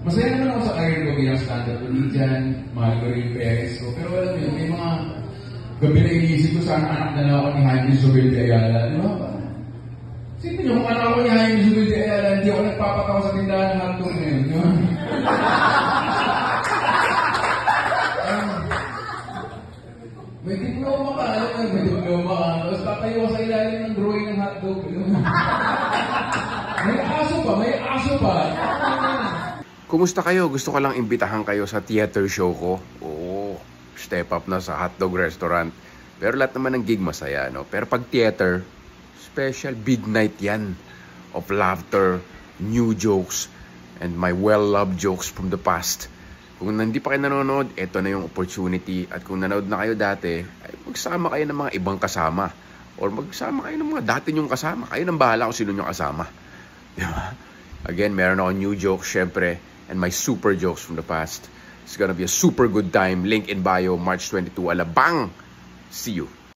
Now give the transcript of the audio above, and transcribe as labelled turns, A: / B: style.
A: Masaya naman ako sa career ko bilang stand-up comedian, mahal ko rin yung parents ko. Pero alam mo yun, may mga gabi na iniisip ko sana anak na lang ako ni Jaime Zubel de Ayala. Di ba? Sino nyo kung anak ko ni Jaime Zubel de Ayala, hindi ako nagpapatawa sa tindahan ng hotdog na yun. Di ba? May diploma ka, alam mo, may diploma ka. Tapos tatayo ka sa ilalim ng drawing ng hotdog. May aso pa, may aso pa.
B: Kumusta kayo? Gusto ko lang imbitahan kayo sa theater show ko. Oo, step up na sa hotdog restaurant. Pero lahat naman ng gig masaya, no? Pero pag theater, special big night yan of laughter, new jokes, and my well-loved jokes from the past. Kung hindi pa kayo nanonood, eto na yung opportunity. At kung nanood na kayo dati, ay magsama kayo ng mga ibang kasama. Or magsama kayo ng mga dati nyong kasama. Kayo nang bahala kung sino nyong kasama. Diba? Again, meron ako new jokes, syempre. And my super jokes from the past. It's gonna be a super good time. Link in bio, March 22, Alabang! See you!